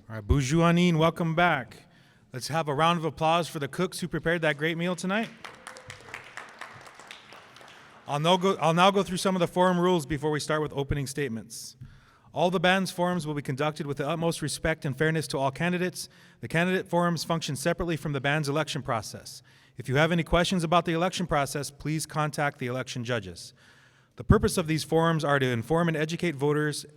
All right, bonjour, Anine, welcome back. Let's have a round of applause for the cooks who prepared that great meal tonight. I'll now go through some of the forum rules before we start with opening statements. All the band's forums will be conducted with the utmost respect and fairness to all candidates. The candidate forums function separately from the band's election process. If you have any questions about the election process, please contact the election judges. The purpose of these forums are to inform and educate voters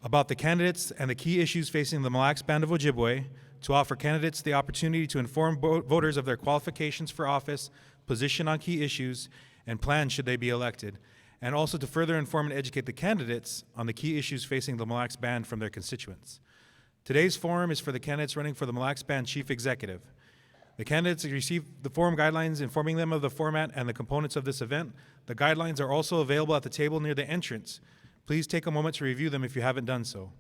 about the candidates and the key issues facing the Mille Band of Ojibwe, to offer candidates the opportunity to inform voters of their qualifications for office, position on key issues, and plans should they be elected, and also to further inform and educate the candidates on the key issues facing the Mille Band from their constituents. Today's forum is for the candidates running for the Mille Band Chief Executive. The candidates receive the forum guidelines informing them of the format and the components of this event. The guidelines are also available at the table near the entrance. Please take a moment to review them if you haven't done so.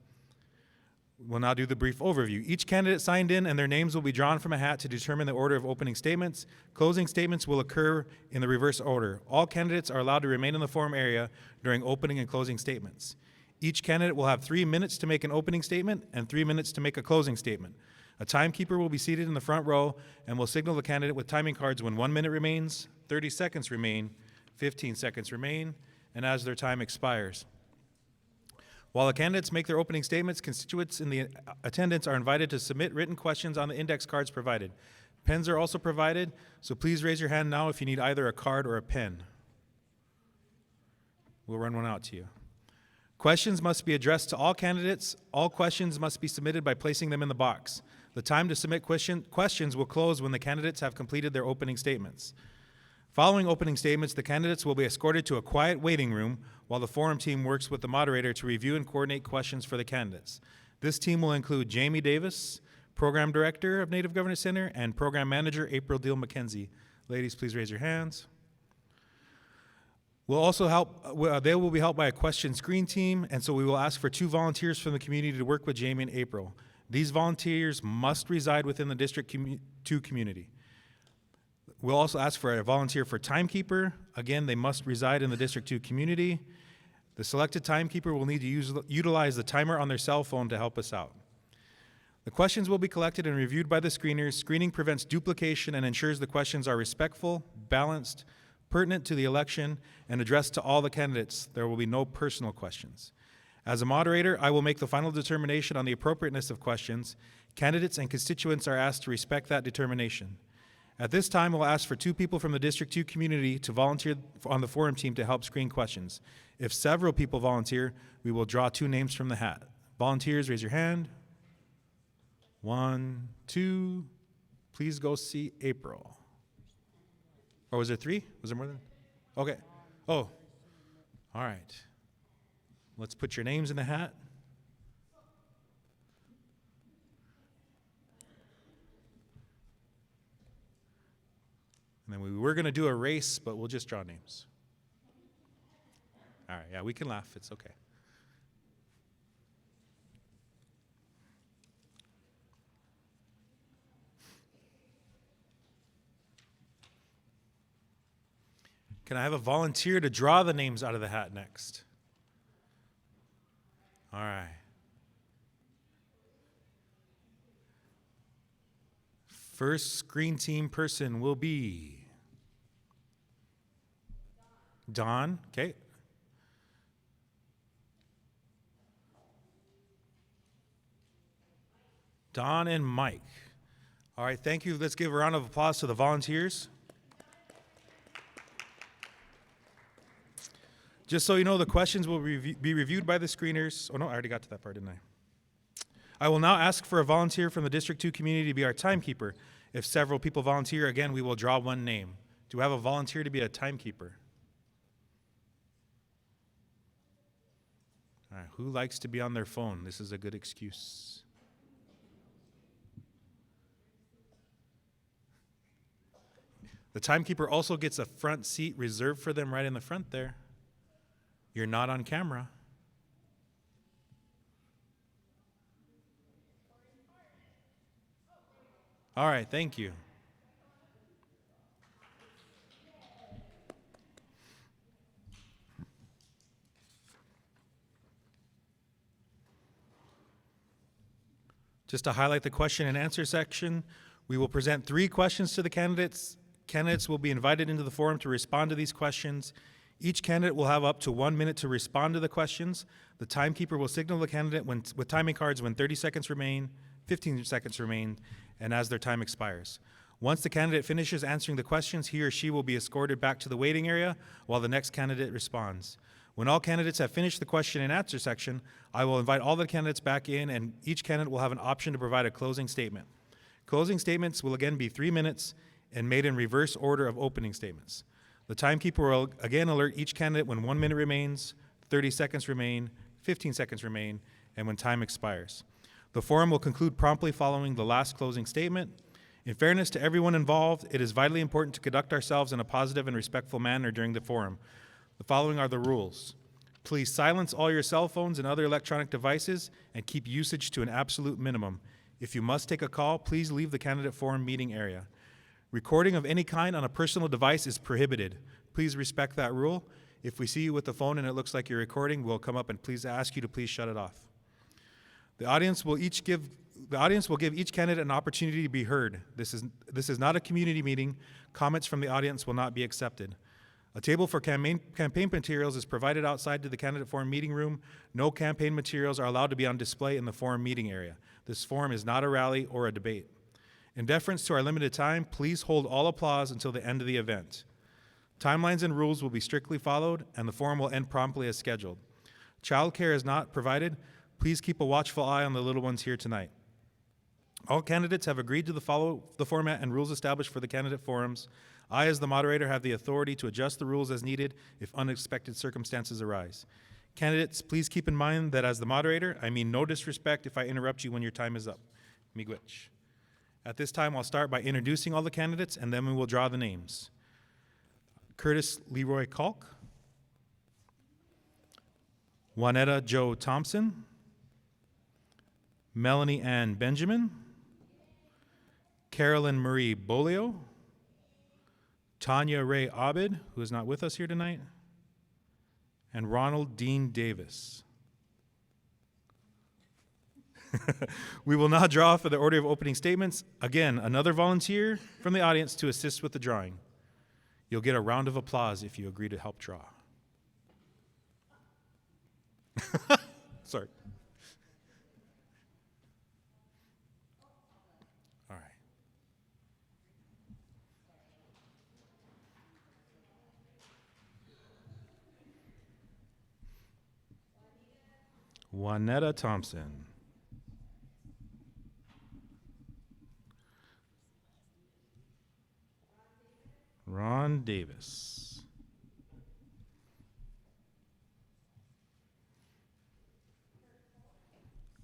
We'll now do the brief overview. Each candidate signed in and their names will be drawn from a hat to determine the order of opening statements. Closing statements will occur in the reverse order. All candidates are allowed to remain in the forum area during opening and closing statements. Each candidate will have 3 minutes to make an opening statement and 3 minutes to make a closing statement. A timekeeper will be seated in the front row and will signal the candidate with timing cards when 1 minute remains, 30 seconds remain, 15 seconds remain, and as their time expires. While the candidates make their opening statements, constituents in the attendance are invited to submit written questions on the index cards provided. Pens are also provided, so please raise your hand now if you need either a card or a pen. We'll run one out to you. Questions must be addressed to all candidates. All questions must be submitted by placing them in the box. The time to submit questions will close when the candidates have completed their opening statements. Following opening statements, the candidates will be escorted to a quiet waiting room while the forum team works with the moderator to review and coordinate questions for the candidates. This team will include Jamie Davis, Program Director of Native Governance Center, and Program Manager April Deal McKenzie. Ladies, please raise your hands. They will be helped by a question screen team, and so we will ask for 2 volunteers from the community to work with Jamie and April. These volunteers must reside within the District 2 community. We'll also ask for a volunteer for timekeeper. Again, they must reside in the District 2 community. The selected timekeeper will need to utilize the timer on their cell phone to help us out. The questions will be collected and reviewed by the screeners. Screening prevents duplication and ensures the questions are respectful, balanced, pertinent to the election, and addressed to all the candidates. There will be no personal questions. As a moderator, I will make the final determination on the appropriateness of questions. Candidates and constituents are asked to respect that determination. At this time, we'll ask for 2 people from the District 2 community to volunteer on the forum team to help screen questions. If several people volunteer, we will draw 2 names from the hat. Volunteers, raise your hand. 1, 2. Please go see April. Or was there 3? Was there more than? Okay. Oh, all right. Let's put your names in the hat. And then we were going to do a race, but we'll just draw names. All right, yeah, we can laugh. It's okay. Can I have a volunteer to draw the names out of the hat next? All right. First screen team person will be Don. Okay. Don and Mike. All right, thank you. Let's give a round of applause to the volunteers. Just so you know, the questions will be reviewed by the screeners. Oh, no, I already got to that part, didn't I? I will now ask for a volunteer from the District 2 community to be our timekeeper. If several people volunteer, again, we will draw 1 name. Do we have a volunteer to be a timekeeper? All right, who likes to be on their phone? This is a good excuse. The timekeeper also gets a front seat reserved for them right in the front there. You're not on camera. All right, thank you. Just to highlight the question and answer section, we will present 3 questions to the candidates. Candidates will be invited into the forum to respond to these questions. Each candidate will have up to 1 minute to respond to the questions. The timekeeper will signal the candidate with timing cards when 30 seconds remain, 15 seconds remain, and as their time expires. Once the candidate finishes answering the questions, he or she will be escorted back to the waiting area while the next candidate responds. When all candidates have finished the question and answer section, I will invite all the candidates back in, and each candidate will have an option to provide a closing statement. Closing statements will again be 3 minutes and made in reverse order of opening statements. The timekeeper will again alert each candidate when 1 minute remains, 30 seconds remain, 15 seconds remain, and when time expires. The forum will conclude promptly following the last closing statement. In fairness to everyone involved, it is vitally important to conduct ourselves in a positive and respectful manner during the forum. The following are the rules. Please silence all your cell phones and other electronic devices and keep usage to an absolute minimum. If you must take a call, please leave the candidate forum meeting area. Recording of any kind on a personal device is prohibited. Please respect that rule. If we see you with the phone and it looks like you're recording, we'll come up and please ask you to please shut it off. The audience will give each candidate an opportunity to be heard. This is not a community meeting. Comments from the audience will not be accepted. A table for campaign materials is provided outside to the candidate forum meeting room. No campaign materials are allowed to be on display in the forum meeting area. This forum is not a rally or a debate. In deference to our limited time, please hold all applause until the end of the event. Timelines and rules will be strictly followed, and the forum will end promptly as scheduled. Childcare is not provided. Please keep a watchful eye on the little ones here tonight. All candidates have agreed to follow the format and rules established for the candidate forums. I, as the moderator, have the authority to adjust the rules as needed if unexpected circumstances arise. Candidates, please keep in mind that as the moderator, I mean no disrespect if I interrupt you when your time is up. Miigwech. At this time, I'll start by introducing all the candidates, and then we will draw the names. Curtis Leroy Kalk, Juanetta Joe Thompson, Melanie Ann Benjamin, Carolyn Marie Bolio, Tanya Ray Abed, who is not with us here tonight, and Ronald Dean Davis. We will now draw for the order of opening statements. Again, another volunteer from the audience to assist with the drawing. You'll get a round of applause if you agree to help draw. Sorry. All right. Juanetta Thompson. Ron Davis.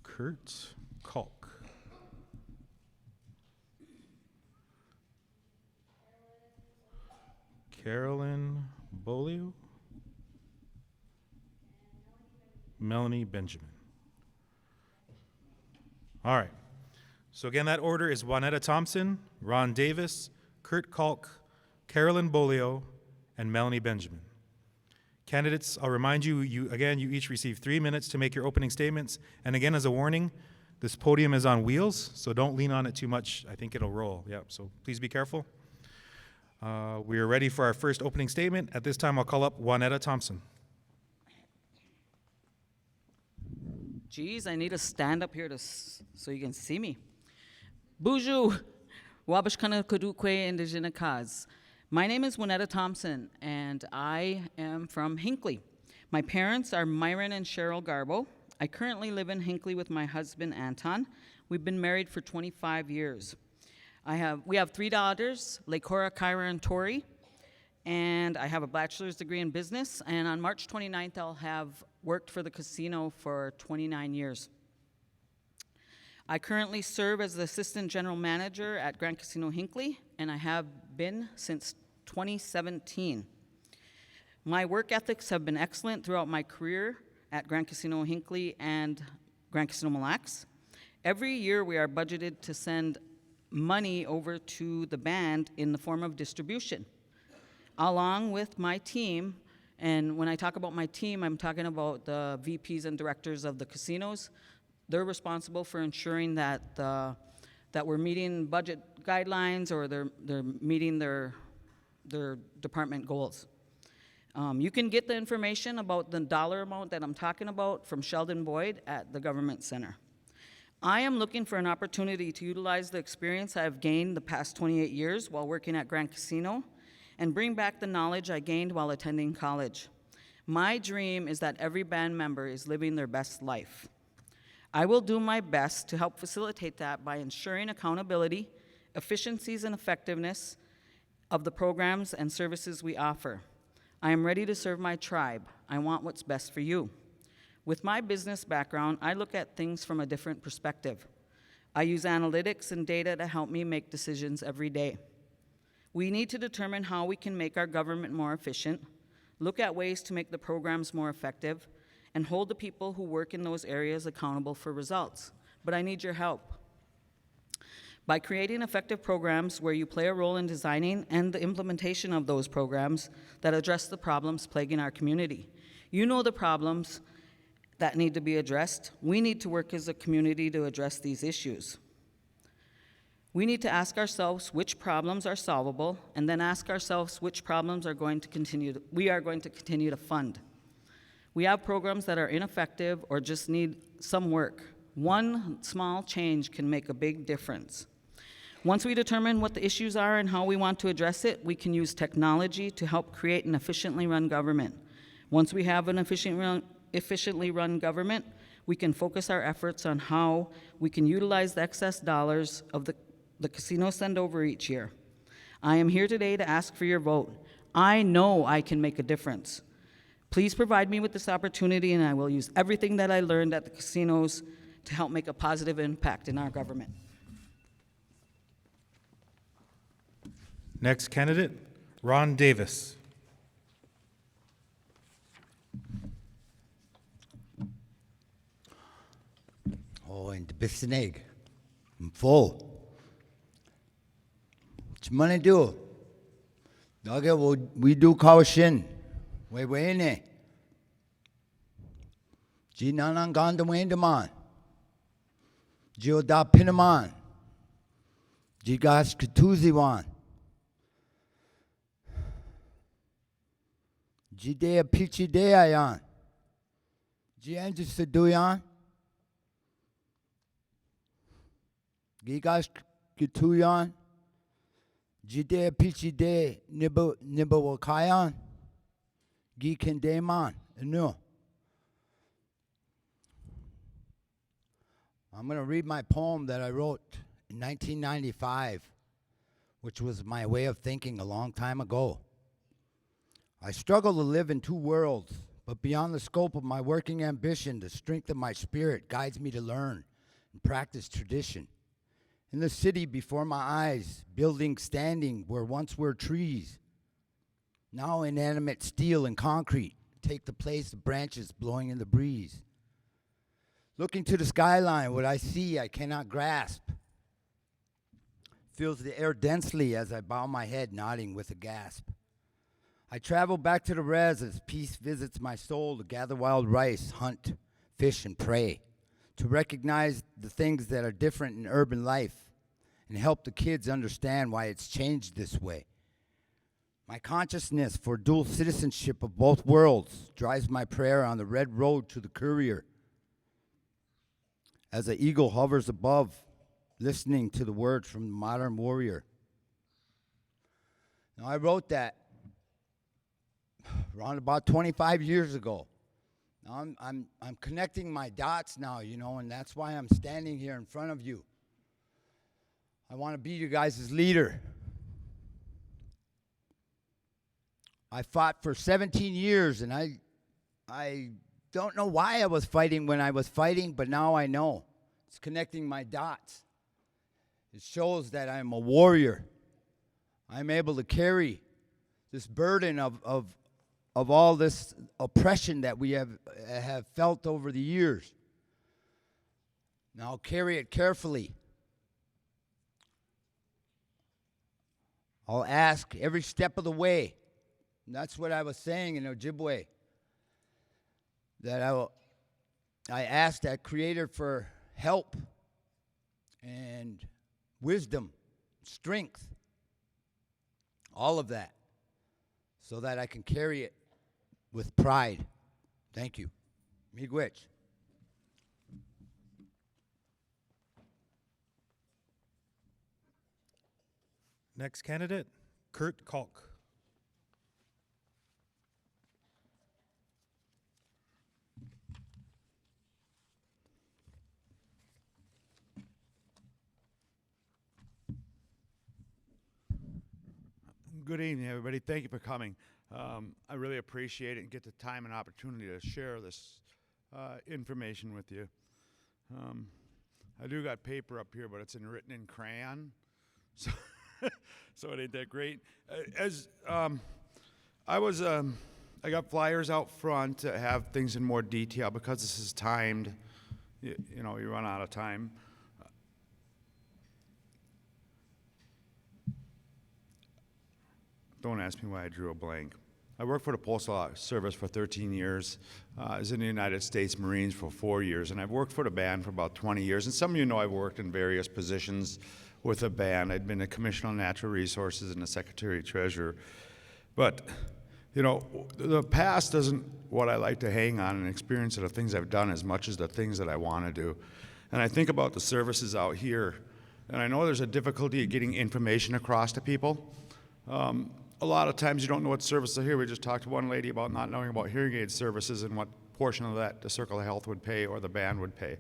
Kurt Kalk. Carolyn Bolio. Melanie Benjamin. All right. So again, that order is Juanetta Thompson, Ron Davis, Kurt Kalk, Carolyn Bolio, and Melanie Benjamin. Candidates, I'll remind you, you each receive 3 minutes to make your opening statements. And again, as a warning, this podium is on wheels, so don't lean on it too much. I think it'll roll. Yeah, so please be careful. We are ready for our first opening statement. At this time, I'll call up Juanetta Thompson. Geez, I need to stand up here so you can see me. Buju, Wabashkana Kudukwe Indigena Kaz. My name is Juanetta Thompson, and I am from Hinckley. My parents are Myron and Cheryl Garbo. I currently live in Hinckley with my husband, Anton. We've been married for 25 years. We have 3 daughters, Lekora, Kyra, and Tori, and I have a bachelor's degree in business, and on March 29th, I'll have worked for the casino for 29 years. I currently serve as the Assistant General Manager at Grand Casino Hinckley, and I have been since 2017. My work ethics have been excellent throughout my career at Grand Casino Hinckley and Grand Casino Mille Lacs. Every year we are budgeted to send money over to the band in the form of distribution. Along with my team, and when I talk about my team, I'm talking about the VPs and directors of the casinos, they're responsible for ensuring that that we're meeting budget guidelines or they're meeting their department goals. You can get the information about the dollar amount that I'm talking about from Sheldon Boyd at the Government Center. I am looking for an opportunity to utilize the experience I've gained the past 28 years while working at Grand Casino and bring back the knowledge I gained while attending college. My dream is that every band member is living their best life. I will do my best to help facilitate that by ensuring accountability, efficiencies, and effectiveness of the programs and services we offer. I am ready to serve my tribe. I want what's best for you. With my business background, I look at things from a different perspective. I use analytics and data to help me make decisions every day. We need to determine how we can make our government more efficient, look at ways to make the programs more effective, and hold the people who work in those areas accountable for results. But I need your help. By creating effective programs where you play a role in designing and the implementation of those programs that address the problems plaguing our community. You know the problems that need to be addressed. We need to work as a community to address these issues. We need to ask ourselves which problems are solvable, and then ask ourselves which problems we are going to continue to fund. We have programs that are ineffective or just need some work. One small change can make a big difference. Once we determine what the issues are and how we want to address it, we can use technology to help create an efficiently run government. Once we have an efficiently run government, we can focus our efforts on how we can utilize the excess dollars of the casinos send over each year. I am here today to ask for your vote. I know I can make a difference. Please provide me with this opportunity, and I will use everything that I learned at the casinos to help make a positive impact in our government. Next candidate, Ron Davis. Oh, and the Bistinig. I'm full. What you wanna do? Daga, we do Kawashin. We in it. Ji nanan ganda wendaman. Ji oda pinaman. Ji gas katuziwan. Ji dea pichi dea yan. Ji anji saduyan. Gigas katuyan. Ji dea pichi de nibba wakayan. Gi kendeman. No. I'm going to read my poem that I wrote in 1995, which was my way of thinking a long time ago. I struggle to live in two worlds, but beyond the scope of my working ambition, the strength of my spirit guides me to learn and practice tradition. In the city before my eyes, buildings standing where once were trees, now inanimate steel and concrete take the place of branches blowing in the breeze. Looking to the skyline, what I see I cannot grasp. Fills the air densely as I bow my head, nodding with a gasp. I travel back to the res as peace visits my soul to gather wild rice, hunt, fish, and pray. To recognize the things that are different in urban life and help the kids understand why it's changed this way. My consciousness for dual citizenship of both worlds drives my prayer on the red road to the courier. As an eagle hovers above, listening to the words from the modern warrior. Now, I wrote that around about 25 years ago. Now I'm connecting my dots now, you know, and that's why I'm standing here in front of you. I want to be you guys' leader. I fought for 17 years, and I don't know why I was fighting when I was fighting, but now I know. It's connecting my dots. It shows that I'm a warrior. I'm able to carry this burden of all this oppression that we have felt over the years. Now I'll carry it carefully. I'll ask every step of the way. And that's what I was saying in Ojibwe. That I asked that Creator for help and wisdom, strength, all of that, so that I can carry it with pride. Thank you. Miigwech. Next candidate, Kurt Kalk. Good evening, everybody. Thank you for coming. I really appreciate it and get the time and opportunity to share this information with you. I do got paper up here, but it's written in crayon, so so it ain't that great. I got flyers out front to have things in more detail because this is timed. You know, you run out of time. Don't ask me why I drew a blank. I worked for the Postal Service for 13 years. I was in the United States Marines for 4 years, and I've worked for the band for about 20 years. And some of you know I've worked in various positions with the band. I'd been a Commissioner on Natural Resources and a Secretary-Treasurer. But, you know, the past isn't what I like to hang on and experience of the things I've done as much as the things that I want to do. And I think about the services out here, and I know there's a difficulty of getting information across to people. A lot of times you don't know what services are here. We just talked to one lady about not knowing about hearing aid services and what portion of that the Circle of Health would pay or the band would pay.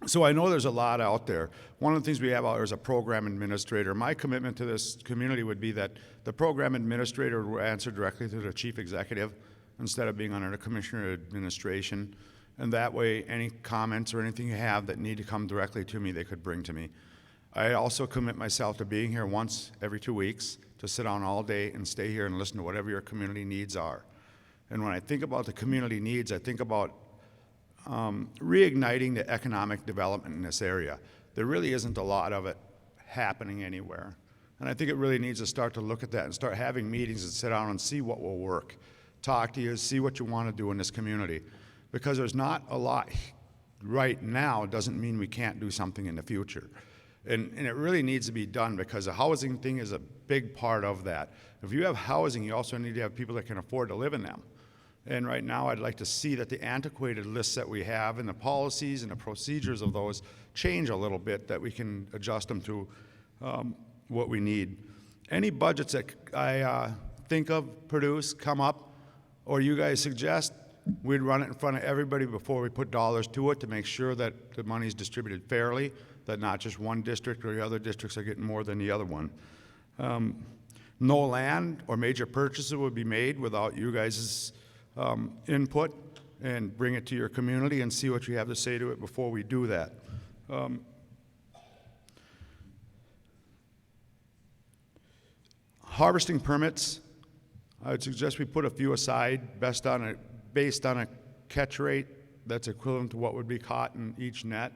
So I know there's a lot out there. One of the things we have out there is a program administrator. My commitment to this community would be that the program administrator would answer directly to the chief executive instead of being under the commissioner of administration. And that way, any comments or anything you have that need to come directly to me, they could bring to me. I also commit myself to being here once every 2 weeks to sit down all day and stay here and listen to whatever your community needs are. And when I think about the community needs, I think about reigniting the economic development in this area. There really isn't a lot of it happening anywhere. And I think it really needs to start to look at that and start having meetings and sit down and see what will work. Talk to you, see what you want to do in this community. Because there's not a lot right now doesn't mean we can't do something in the future. And it really needs to be done because the housing thing is a big part of that. If you have housing, you also need to have people that can afford to live in them. And right now, I'd like to see that the antiquated lists that we have and the policies and the procedures of those change a little bit, that we can adjust them to what we need. Any budgets that I think of, produce, come up, or you guys suggest, we'd run it in front of everybody before we put dollars to it to make sure that the money's distributed fairly, that not just one district or the other districts are getting more than the other one. No land or major purchases would be made without you guys' input, and bring it to your community and see what you have to say to it before we do that. Harvesting permits, I would suggest we put a few aside based on a catch rate that's equivalent to what would be caught in each net.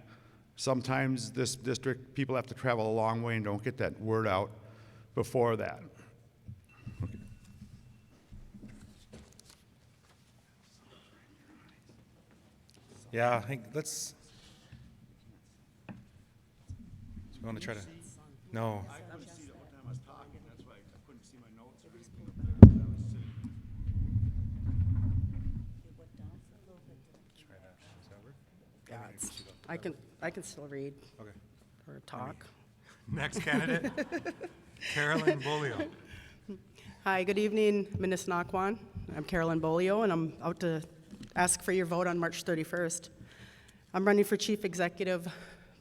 Sometimes this district, people have to travel a long way and don't get that word out before that. Okay. Yeah, I think let's. So we want to try to. No. I couldn't see the whole time I was talking, that's why I couldn't see my notes or anything up there. I was sitting. Yeah, I can still read Okay. or talk. Next candidate, Carolyn Bolio. Hi, good evening, Minnesinaquan. I'm Carolyn Bolio, and I'm out to ask for your vote on March 31st. I'm running for chief executive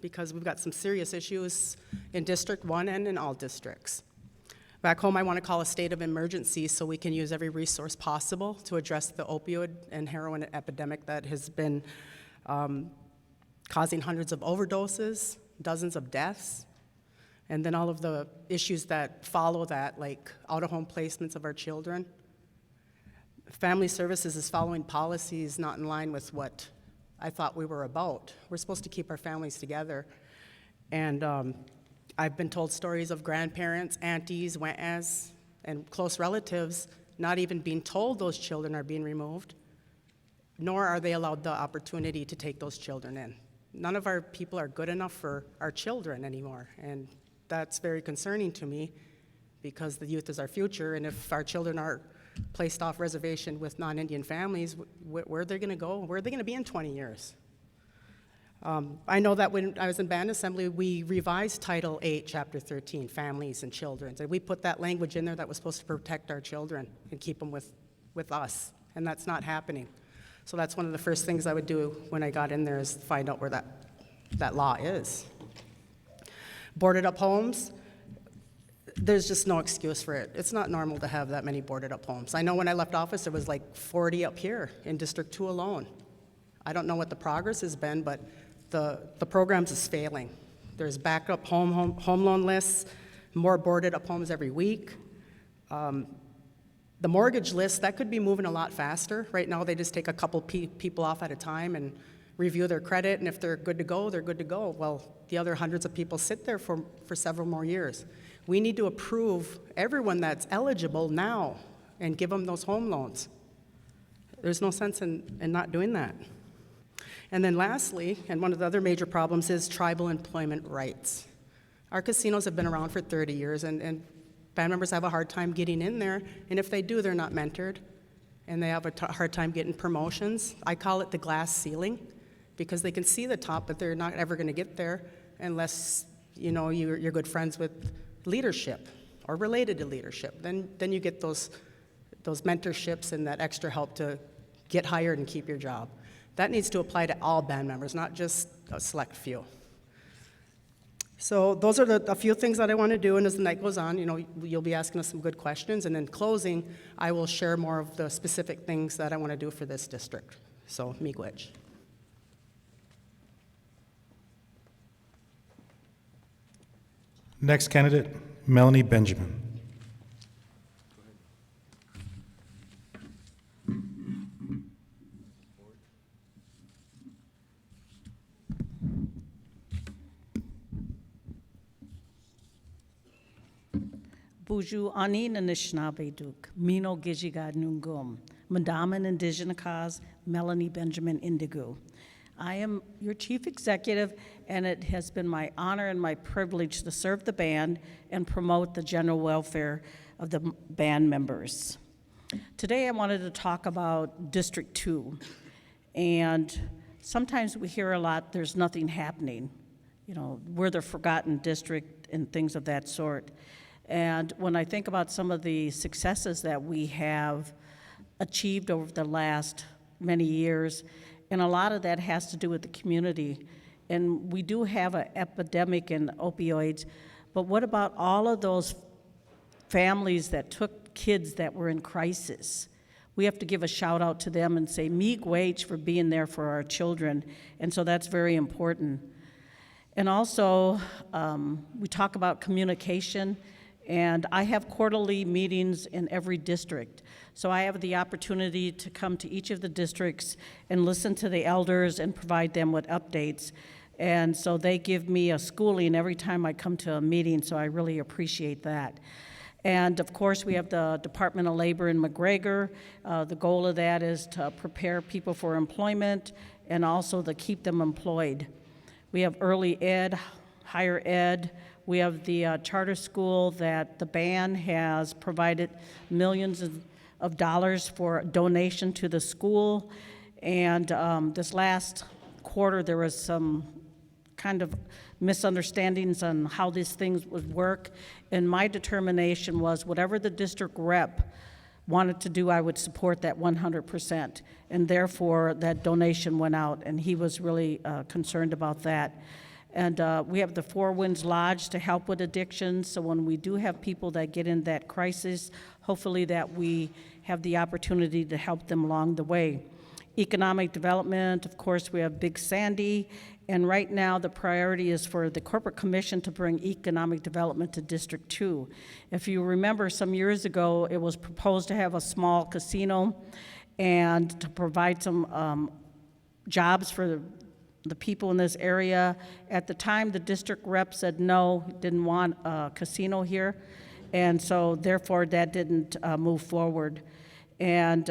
because we've got some serious issues in District 1 and in all districts. Back home, I want to call a state of emergency so we can use every resource possible to address the opioid and heroin epidemic that has been causing hundreds of overdoses, dozens of deaths, and then all of the issues that follow that, like out-of-home placements of our children. Family Services is following policies not in line with what I thought we were about. We're supposed to keep our families together. And I've been told stories of grandparents, aunties, aunts, and close relatives not even being told those children are being removed, nor are they allowed the opportunity to take those children in. None of our people are good enough for our children anymore, and that's very concerning to me because the youth is our future, and if our children are placed off reservation with non-Indian families, where are they going to go? Where are they going to be in 20 years? I know that when I was in band assembly, we revised Title 8, Chapter 13, Families and Children, and we put that language in there that was supposed to protect our children and keep them with us, and that's not happening. So that's one of the first things I would do when I got in there is find out where that law is. Boarded up homes, there's just no excuse for it. It's not normal to have that many boarded up homes. I know when I left office, there was like 40 up here in District 2 alone. I don't know what the progress has been, but the programs is failing. There's backup home loan lists, more boarded up homes every week. The mortgage list, that could be moving a lot faster. Right now, they just take a couple people off at a time and review their credit, and if they're good to go, they're good to go. Well, the other hundreds of people sit there for several more years. We need to approve everyone that's eligible now and give them those home loans. There's no sense in not doing that. And then lastly, and one of the other major problems is tribal employment rights. Our casinos have been around for 30 years, and band members have a hard time getting in there, and if they do, they're not mentored, and they have a hard time getting promotions. I call it the glass ceiling, because they can see the top, but they're not ever going to get there unless you're good friends with leadership or related to leadership. Then you get those mentorships and that extra help to get hired and keep your job. That needs to apply to all band members, not just a select few. So those are a few things that I want to do, and as the night goes on, you'll be asking us some good questions, and in closing, I will share more of the specific things that I want to do for this district. So, miigwech. Next candidate, Melanie Benjamin. Buju Anin Anishinaabe Duk, Mino Gijigad Nungum, Madaman Indigenous Cause, Melanie Benjamin Indigo. I am your chief executive, and it has been my honor and my privilege to serve the band and promote the general welfare of the band members. Today I wanted to talk about District 2, and sometimes we hear a lot, there's nothing happening. We're the forgotten district and things of that sort. And when I think about some of the successes that we have achieved over the last many years, and a lot of that has to do with the community. And we do have an epidemic in opioids, but what about all of those families that took kids that were in crisis? We have to give a shout out to them and say, miigwech for being there for our children. And so that's very important. And also, we talk about communication. And I have quarterly meetings in every district. So I have the opportunity to come to each of the districts and listen to the elders and provide them with updates. And so they give me a schooling every time I come to a meeting, so I really appreciate that. And of course, we have the Department of Labor in McGregor. The goal of that is to prepare people for employment and also to keep them employed. We have early ed, higher ed. We have the charter school that the band has provided millions of dollars for donation to the school. And this last quarter, there was some kind of misunderstandings on how these things would work. And my determination was whatever the district rep wanted to do, I would support that 100%. And therefore, that donation went out, and he was really concerned about that. And we have the Four Winds Lodge to help with addictions. So when we do have people that get in that crisis, hopefully that we have the opportunity to help them along the way. Economic development, of course, we have Big Sandy. And right now, the priority is for the Corporate Commission to bring economic development to District 2. If you remember, some years ago, it was proposed to have a small casino and to provide some jobs for the people in this area. At the time, the district rep said no, didn't want a casino here, and so therefore that didn't move forward. And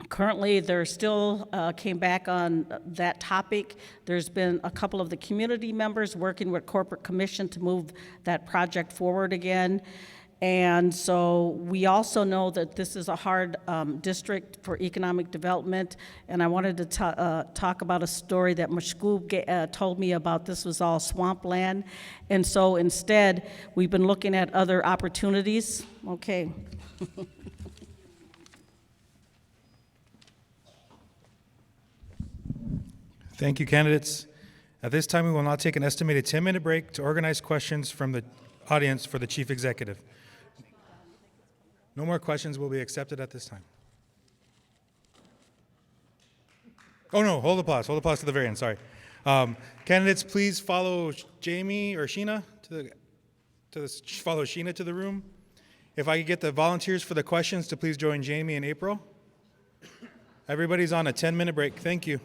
Currently, there still came back on that topic. There's been a couple of the community members working with Corporate Commission to move that project forward again. And so we also know that this is a hard district for economic development. And I wanted to talk about a story that Mashkoob told me about. This was all swampland. And so instead, we've been looking at other opportunities. Okay. Thank you, candidates. At this time, we will now take an estimated 10-minute break to organize questions from the audience for the Chief Executive. No more questions will be accepted at this time. Oh no, hold applause to the very end, sorry. Candidates, please follow Jamie or Sheena follow Sheena to the room. If I could get the volunteers for the questions to please join Jamie and April. Everybody's on a 10-minute break, thank you.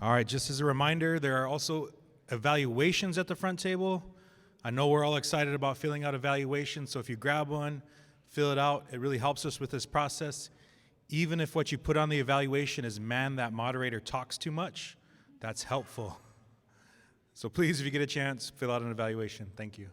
All right, just as a reminder, there are also evaluations at the front table. I know we're all excited about filling out evaluations, so if you grab one, fill it out. It really helps us with this process. Even if what you put on the evaluation is, man, that moderator talks too much, that's helpful. So please, if you get a chance, fill out an evaluation. Thank you.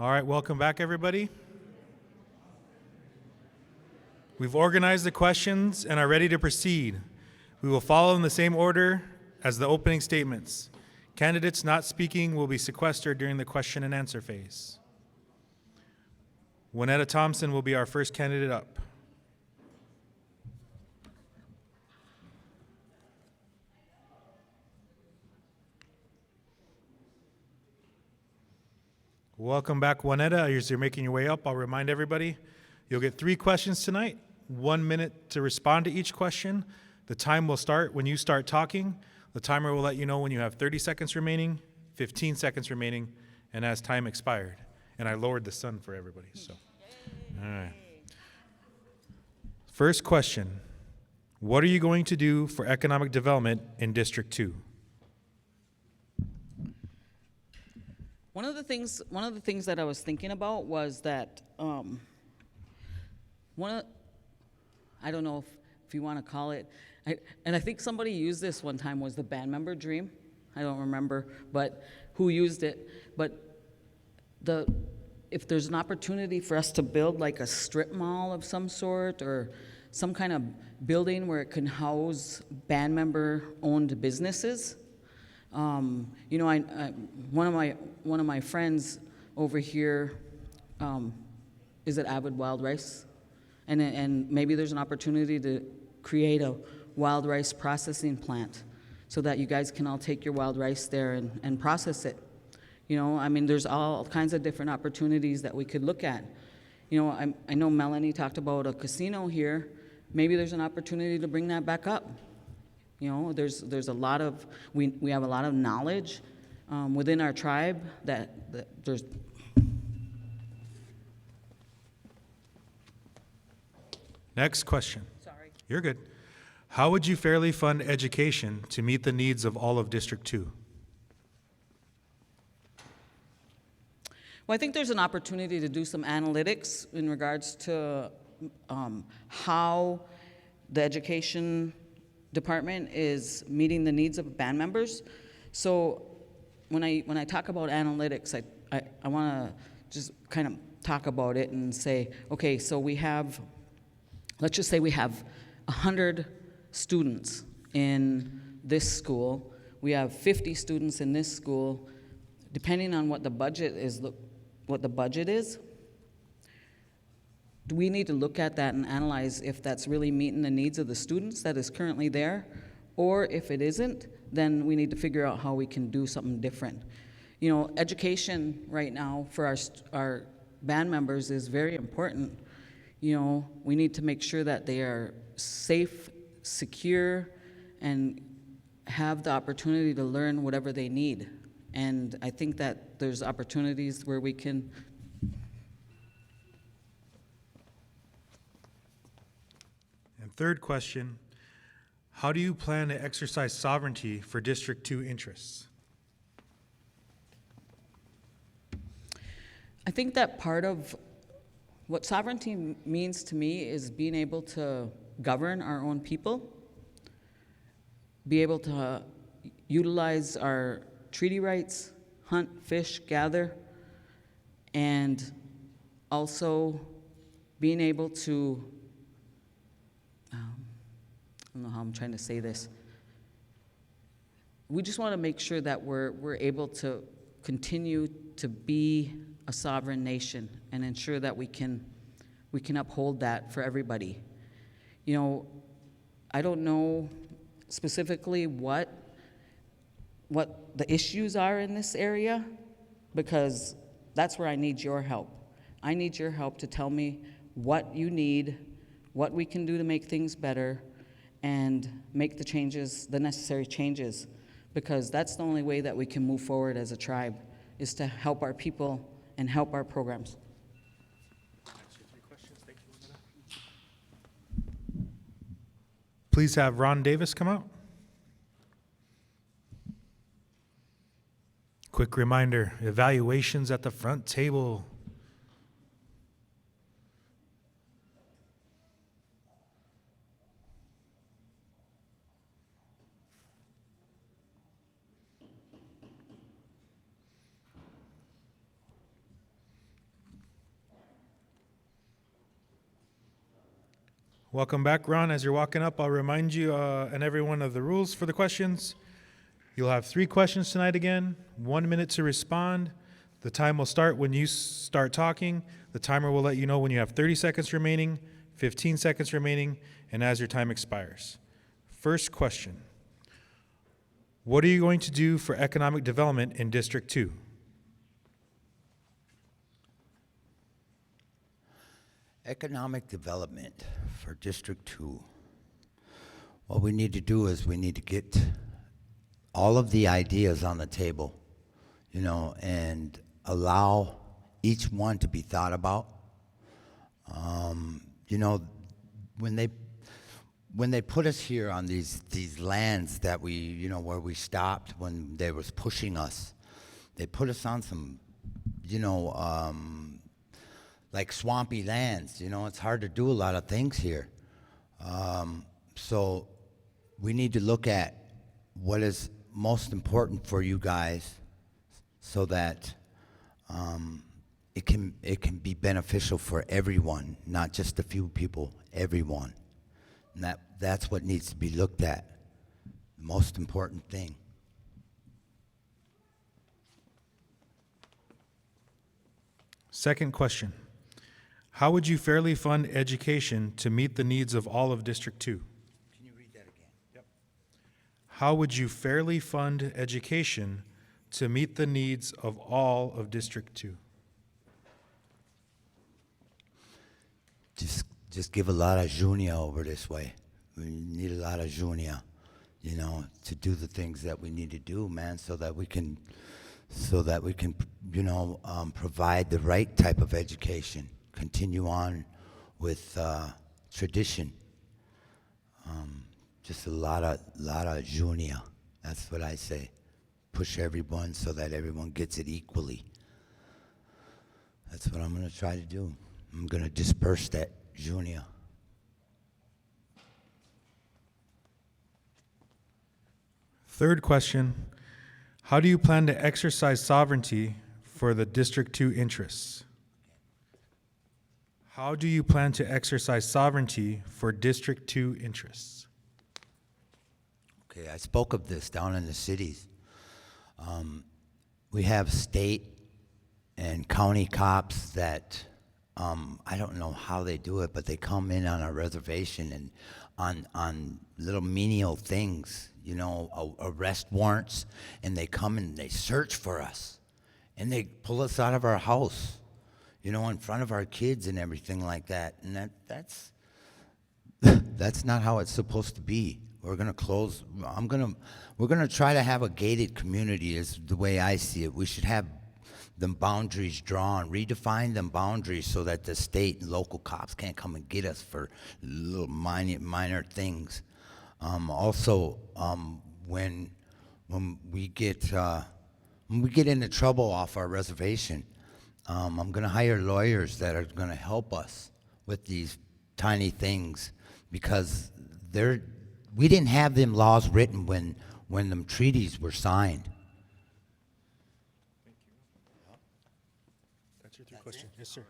All right, welcome back, everybody. We've organized the questions and are ready to proceed. We will follow in the same order as the opening statements. Candidates not speaking will be sequestered during the question and answer phase. Juanetta Thompson will be our first candidate up. Welcome back, Juanetta. As you're making your way up, I'll remind everybody, you'll get 3 questions tonight, 1 minute to respond to each question. The time will start when you start talking. The timer will let you know when you have 30 seconds remaining, 15 seconds remaining, and as time expired. And I lowered the sun for everybody, so. All right. First question, what are you going to do for economic development in District 2? One of the things that I was thinking about was that I don't know if you want to call it, and I think somebody used this one time, was the band member dream. I don't remember, but who used it. But if there's an opportunity for us to build like a strip mall of some sort, or some kind of building where it can house band member owned businesses. You know, one of my friends over here is at Avid Wild Rice, and maybe there's an opportunity to create a wild rice processing plant, so that you guys can all take your wild rice there and process it. You know, I mean, there's all kinds of different opportunities that we could look at. You know, I know Melanie talked about a casino here. Maybe there's an opportunity to bring that back up. You know, there's a lot of, we have a lot of knowledge within our tribe that there's. Next question. Sorry. You're good. How would you fairly fund education to meet the needs of all of District 2? Well, I think there's an opportunity to do some analytics in regards to how the education department is meeting the needs of band members. So when I talk about analytics, I want to just kind of talk about it and say, okay, so let's just say we have 100 students in this school. We have 50 students in this school. Depending on what the budget is, we need to look at that and analyze if that's really meeting the needs of the students that is currently there, or if it isn't, then we need to figure out how we can do something different. You know, education right now for our band members is very important. You know, we need to make sure that they are safe, secure, and have the opportunity to learn whatever they need. And I think that there's opportunities where we can. And third question, how do you plan to exercise sovereignty for District 2 interests? I think that part of what sovereignty means to me is being able to govern our own people, be able to utilize our treaty rights, hunt, fish, gather, and also being able to, I don't know how I'm trying to say this. We just want to make sure that we're able to continue to be a sovereign nation and ensure that we can uphold that for everybody. You know, I don't know specifically what the issues are in this area, because that's where I need your help. I need your help to tell me what you need, what we can do to make things better, and make the changes, the necessary changes, because that's the only way that we can move forward as a tribe, is to help our people and help our programs. Please have Ron Davis come out. Quick reminder, evaluations at the front table. Welcome back, Ron. As you're walking up, I'll remind you and everyone of the rules for the questions. You'll have 3 questions tonight again, 1 minute to respond. The time will start when you start talking. The timer will let you know when you have 30 seconds remaining, 15 seconds remaining, and as your time expires. First question. What are you going to do for economic development in District 2? Economic development for District 2. What we need to do is we need to get all of the ideas on the table, and allow each one to be thought about. When they put us here on these lands that we, where we stopped when they was pushing us, they put us on some, like swampy lands. It's hard to do a lot of things here. So we need to look at what is most important for you guys so that it can be beneficial for everyone, not just a few people, everyone. And that's what needs to be looked at, the most important thing. Second question. How would you fairly fund education to meet the needs of all of District 2? Can you read that again? Yep. How would you fairly fund education to meet the needs of all of District 2? Just give a lot of junia over this way. We need a lot of junia, to do the things that we need to do, man, so that we can, provide the right type of education. Continue on with tradition. Just a lot of junia. That's what I say. Push everyone so that everyone gets it equally. That's what I'm going to try to do. I'm going to disperse that junia. Third question. How do you plan to exercise sovereignty for the District 2 interests? How do you plan to exercise sovereignty for District 2 interests? Okay, I spoke of this down in the cities. We have state and county cops that, I don't know how they do it, but they come in on our reservation and on little menial things, arrest warrants, and they come and they search for us. And they pull us out of our house, in front of our kids and everything like that. And that's not how it's supposed to be. We're gonna close. We're gonna try to have a gated community, is the way I see it. We should have them boundaries drawn, redefine them boundaries so that the state and local cops can't come and get us for little minor things. Also, when we get into trouble off our reservation, I'm going to hire lawyers that are going to help us with these tiny things, because we didn't have them laws written when them treaties were signed. That's your 3 questions. Yes, sir.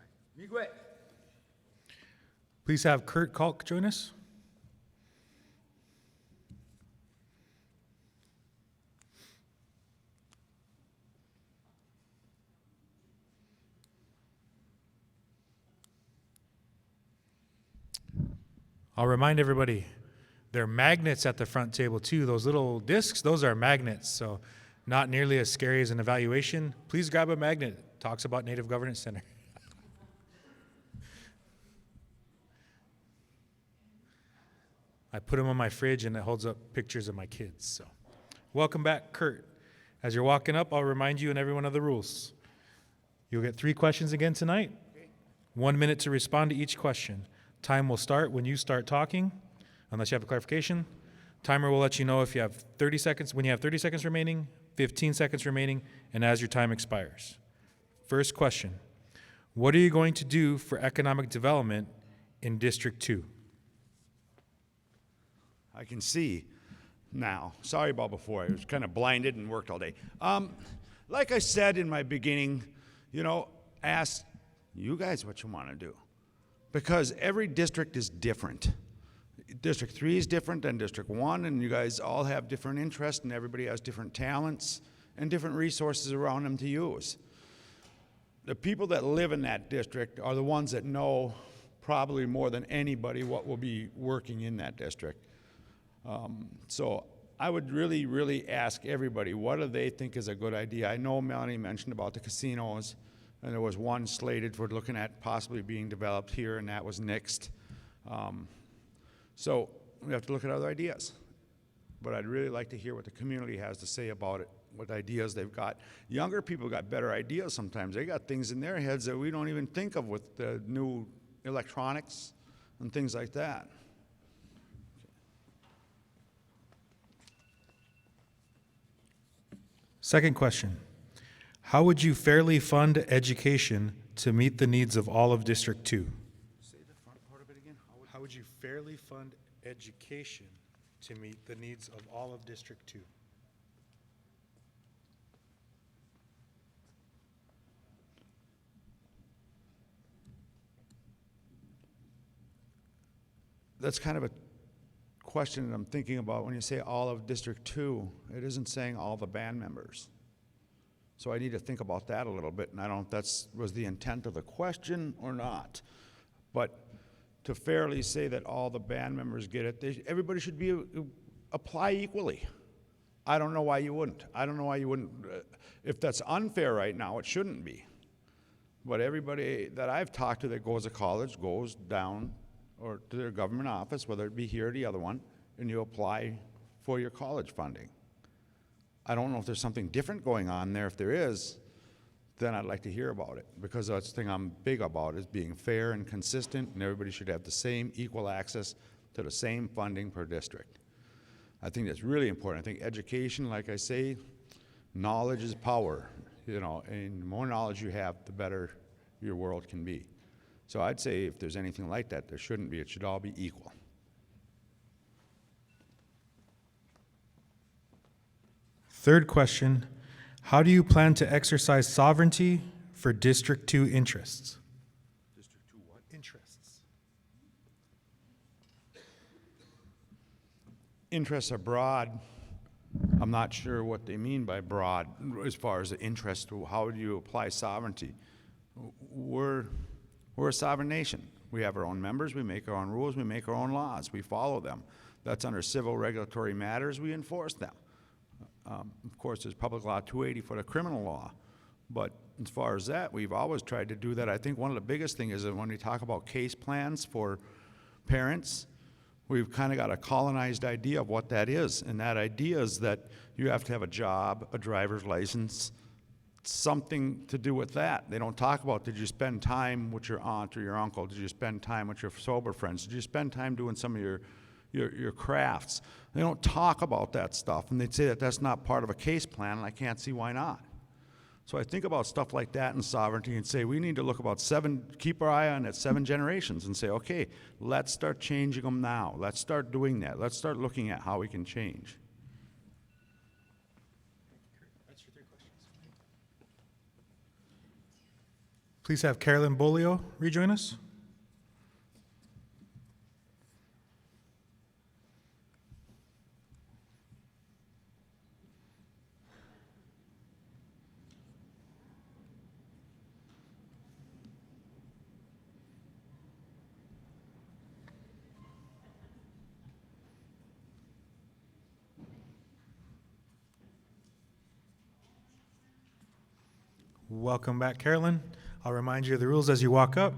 Please have Kurt Kalk join us. I'll remind everybody, there are magnets at the front table too. Those little discs, those are magnets, so not nearly as scary as an evaluation. Please grab a magnet. It talks about Native Governance Center. I put them on my fridge and it holds up pictures of my kids. So, welcome back, Kurt. As you're walking up, I'll remind you and everyone of the rules. You'll get 3 questions again tonight. 1 minute to respond to each question. Time will start when you start talking, unless you have a clarification. Timer will let you know if you have 30 seconds, when you have 30 seconds remaining, 15 seconds remaining, and as your time expires. First question. What are you going to do for economic development in District 2? I can see now. Sorry about before. I was kind of blinded and worked all day. Like I said in my beginning, ask you guys what you want to do. Because every district is different. District 3 is different than District 1, and you guys all have different interests, and everybody has different talents and different resources around them to use. The people that live in that district are the ones that know probably more than anybody what will be working in that district. So I would really, really ask everybody, what do they think is a good idea? I know Melanie mentioned about the casinos, and there was one slated for looking at possibly being developed here, and that was nixed. So we have to look at other ideas. But I'd really like to hear what the community has to say about it, what ideas they've got. Younger people got better ideas sometimes. They got things in their heads that we don't even think of with the new electronics and things like that. Second question. How would you fairly fund education to meet the needs of all of District 2? Say the front part of it again. How would you fairly fund education to meet the needs of all of District 2? That's kind of a question that I'm thinking about when you say all of District 2. It isn't saying all the band members. So I need to think about that a little bit, and I don't know if that was the intent of the question or not. But to fairly say that all the band members get it, everybody should be apply equally. I don't know why you wouldn't. I don't know why you wouldn't. If that's unfair right now, it shouldn't be. But everybody that I've talked to that goes to college goes down or to their government office, whether it be here or the other one, and you apply for your college funding. I don't know if there's something different going on there. If there is, then I'd like to hear about it, because that's the thing I'm big about, is being fair and consistent, and everybody should have the same equal access to the same funding per district. I think that's really important. I think education, like I say, knowledge is power, you know, and the more knowledge you have, the better your world can be. So I'd say if there's anything like that, there shouldn't be. It should all be equal. Third question. How do you plan to exercise sovereignty for District 2 interests? District 2 what? Interests. Interests are broad. I'm not sure what they mean by broad as far as the interest. How do you apply sovereignty? We're a sovereign nation. We have our own members, we make our own rules, we make our own laws, we follow them. That's under civil regulatory matters, we enforce them. Of course, there's Public Law 280 for the criminal law, but as far as that, we've always tried to do that. I think one of the biggest things is that when we talk about case plans for parents, we've kind of got a colonized idea of what that is, and that idea is that you have to have a job, a driver's license, something to do with that. They don't talk about, did you spend time with your aunt or your uncle? Did you spend time with your sober friends? Did you spend time doing some of your crafts? They don't talk about that stuff, and they'd say that that's not part of a case plan, and I can't see why not. So I think about stuff like that in sovereignty and say we need to look about keep our eye on it 7 generations and say, okay, let's start changing them now. Let's start doing that. Let's start looking at how we can change. That's your 3 questions. Please have Carolyn Bolio rejoin us. Welcome back, Carolyn. I'll remind you of the rules as you walk up.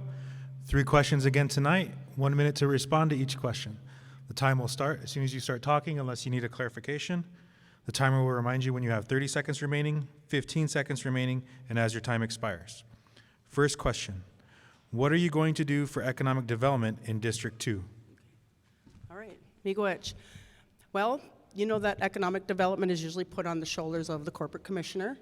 3 questions again tonight, 1 minute to respond to each question. The time will start as soon as you start talking, unless you need a clarification. The timer will remind you when you have 30 seconds remaining, 15 seconds remaining, and as your time expires. First question. What are you going to do for economic development in District 2? All right, miigwech. Well, you know that economic development is usually put on the shoulders of the corporate commissioner,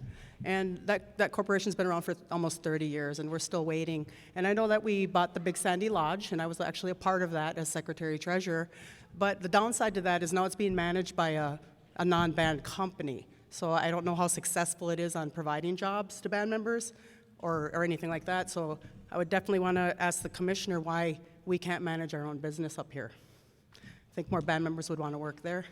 and that corporation's been around for almost 30 years, and we're still waiting. And I know that we bought the Big Sandy Lodge, and I was actually a part of that as secretary treasurer, but the downside to that is now it's being managed by a non-band company. So I don't know how successful it is on providing jobs to band members or anything like that. So I would definitely want to ask the commissioner why we can't manage our own business up here. I think more band members would want to work there.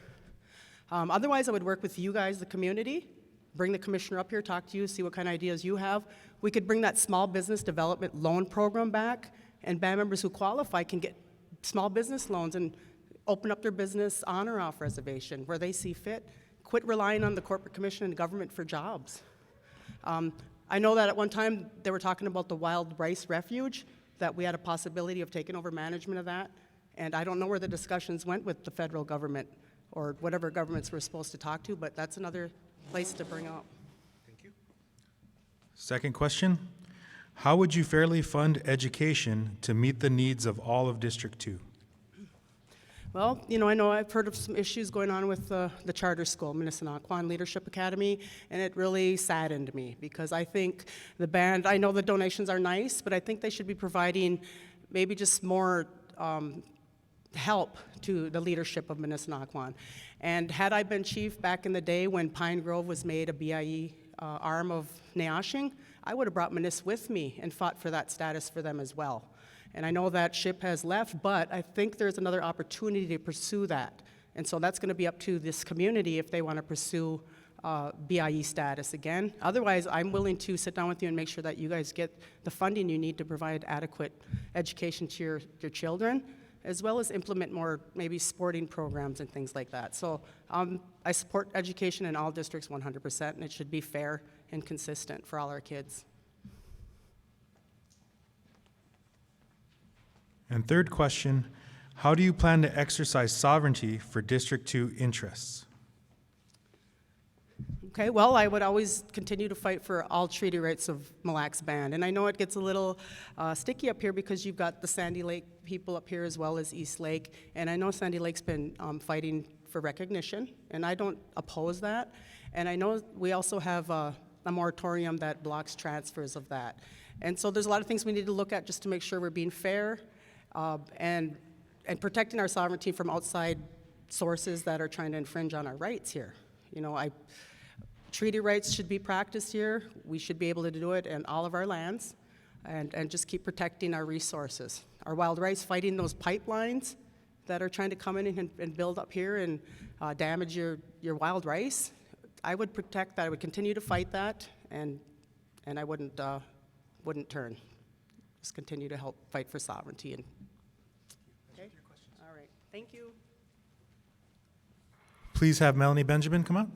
Otherwise, I would work with you guys, the community, bring the commissioner up here, talk to you, see what kind of ideas you have. We could bring that small business development loan program back, and band members who qualify can get small business loans and open up their business on or off reservation where they see fit. Quit relying on the corporate commission and government for jobs. I know that at one time they were talking about the Wild Rice Refuge, that we had a possibility of taking over management of that, and I don't know where the discussions went with the federal government or whatever governments we're supposed to talk to, but that's another place to bring up. Second question, how would you fairly fund education to meet the needs of all of District 2? Well, you know, I know I've heard of some issues going on with the charter school, Minnesinaquan Leadership Academy, and it really saddened me because I think the band, I know the donations are nice, but I think they should be providing maybe just more help to the leadership of Minnesinaquan. And had I been chief back in the day when Pine Grove was made a BIE arm of Neashing, I would have brought Minnes with me and fought for that status for them as well. And I know that ship has left, but I think there's another opportunity to pursue that. And so that's going to be up to this community if they want to pursue BIE status again. Otherwise, I'm willing to sit down with you and make sure that you guys get the funding you need to provide adequate education to your children, as well as implement more maybe sporting programs and things like that. So I support education in all districts 100%, and it should be fair and consistent for all our kids. And third question, how do you plan to exercise sovereignty for District 2 interests? Okay, well, I would always continue to fight for all treaty rights of Mille Lacs Band. And I know it gets a little sticky up here because you've got the Sandy Lake people up here as well as East Lake. And I know Sandy Lake's been fighting for recognition, and I don't oppose that. And I know we also have a moratorium that blocks transfers of that. And so there's a lot of things we need to look at just to make sure we're being fair and protecting our sovereignty from outside sources that are trying to infringe on our rights here. You know, treaty rights should be practiced here. We should be able to do it in all of our lands and just keep protecting our resources. Our wild rice, fighting those pipelines that are trying to come in and build up here and damage your wild rice. I would protect that. I would continue to fight that, and I wouldn't turn. Just continue to help fight for sovereignty. And okay, all right, thank you. Please have Melanie Benjamin come up.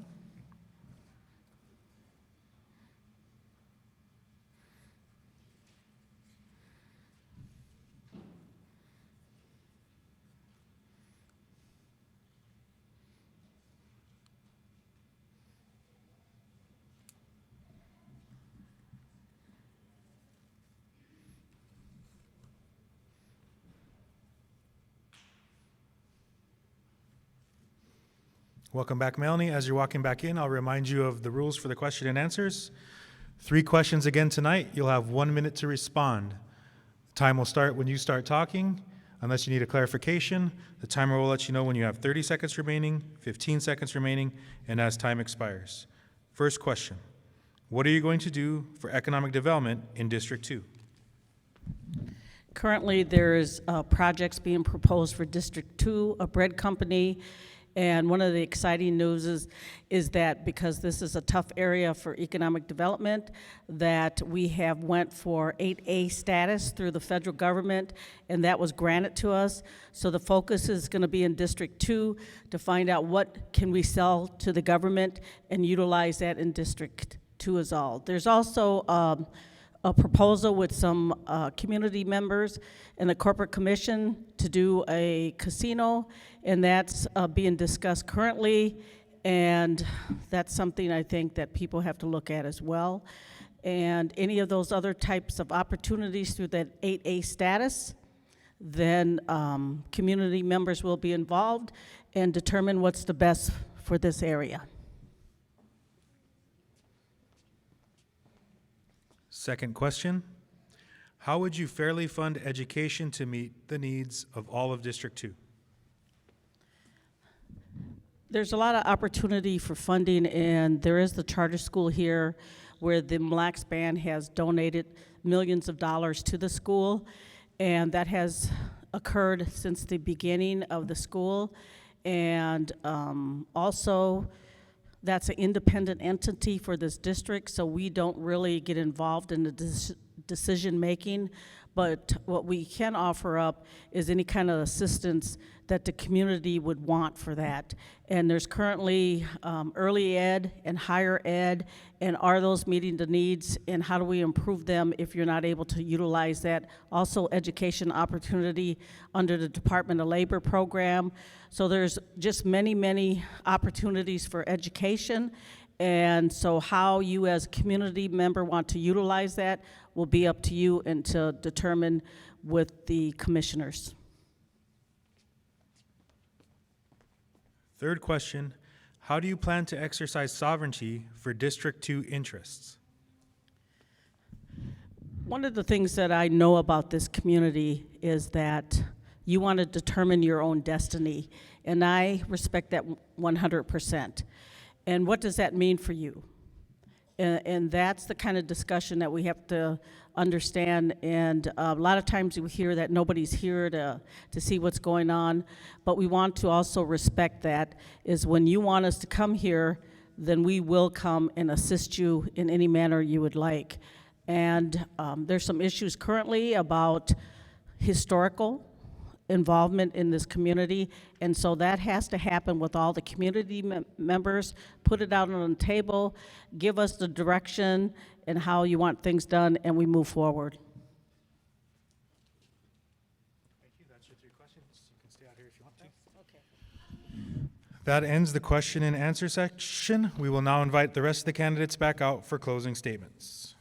Welcome back, Melanie. As you're walking back in, I'll remind you of the rules for the question and answers. 3 questions again tonight. You'll have 1 minute to respond. The time will start when you start talking. Unless you need a clarification, the timer will let you know when you have 30 seconds remaining, 15 seconds remaining, and as time expires. First question, what are you going to do for economic development in District 2? Currently, there's projects being proposed for District 2, a bread company. And one of the exciting news is that because this is a tough area for economic development, that we have went for 8A status through the federal government, and that was granted to us. So the focus is going to be in District 2 to find out what can we sell to the government and utilize that in District 2 as all. There's also a proposal with some community members and the corporate commission to do a casino, and that's being discussed currently, and that's something I think that people have to look at as well. And any of those other types of opportunities through that 8A status, then community members will be involved and determine what's the best for this area. Second question, how would you fairly fund education to meet the needs of all of District 2? There's a lot of opportunity for funding, and there is the charter school here where the Mille Lacs Band has donated millions of dollars to the school, and that has occurred since the beginning of the school. And also, that's an independent entity for this district, so we don't really get involved in the decision-making. But what we can offer up is any kind of assistance that the community would want for that. And there's currently early ed and higher ed, and are those meeting the needs, and how do we improve them if you're not able to utilize that? Also, education opportunity under the Department of Labor program. So there's just many, many opportunities for education. And so how you as a community member want to utilize that will be up to you and to determine with the commissioners. Third question, how do you plan to exercise sovereignty for District 2 interests? One of the things that I know about this community is that you want to determine your own destiny, and I respect that 100%. And what does that mean for you? And that's the kind of discussion that we have to understand. And a lot of times we hear that nobody's here to see what's going on, but we want to also respect that, is when you want us to come here, then we will come and assist you in any manner you would like. And there's some issues currently about historical involvement in this community, and so that has to happen with all the community members. Put it out on the table, give us the direction and how you want things done, and we move forward. Thank you. That's your 3 questions. You can stay out here if you want to. Okay. That ends the question and answer section. We will now invite the rest of the candidates back out for closing statements.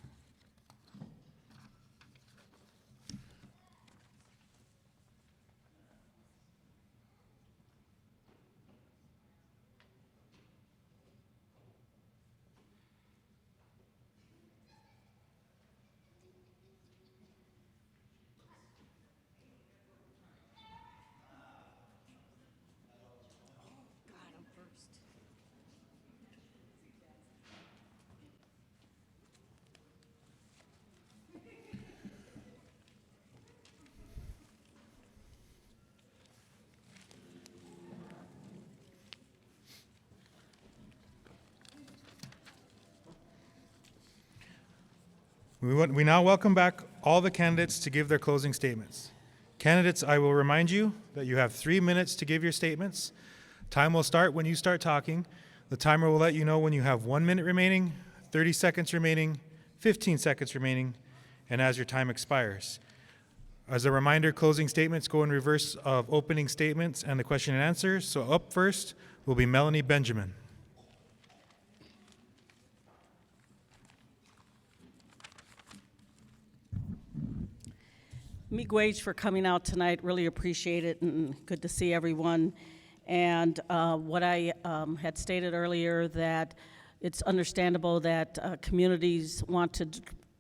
We now welcome back all the candidates to give their closing statements. Candidates, I will remind you that you have 3 minutes to give your statements. Time will start when you start talking. The timer will let you know when you have 1 minute remaining, 30 seconds remaining, 15 seconds remaining, and as your time expires. As a reminder, closing statements go in reverse of opening statements and the question and answer. So up first will be Melanie Benjamin. Miigwech for coming out tonight, really appreciate it, and good to see everyone. And what I had stated earlier, that it's understandable that communities want to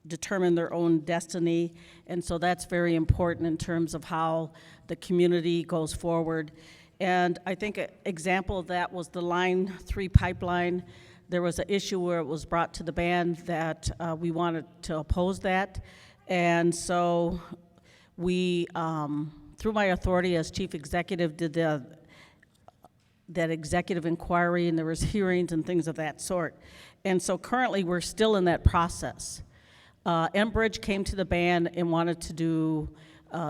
determine their own destiny, and so that's very important in terms of how the community goes forward. And I think an example of that was the Line 3 pipeline. There was an issue where it was brought to the band that we wanted to oppose that, and so we, through my authority as chief executive, did that executive inquiry, and there was hearings and things of that sort. And so currently we're still in that process. Enbridge came to the band and wanted to do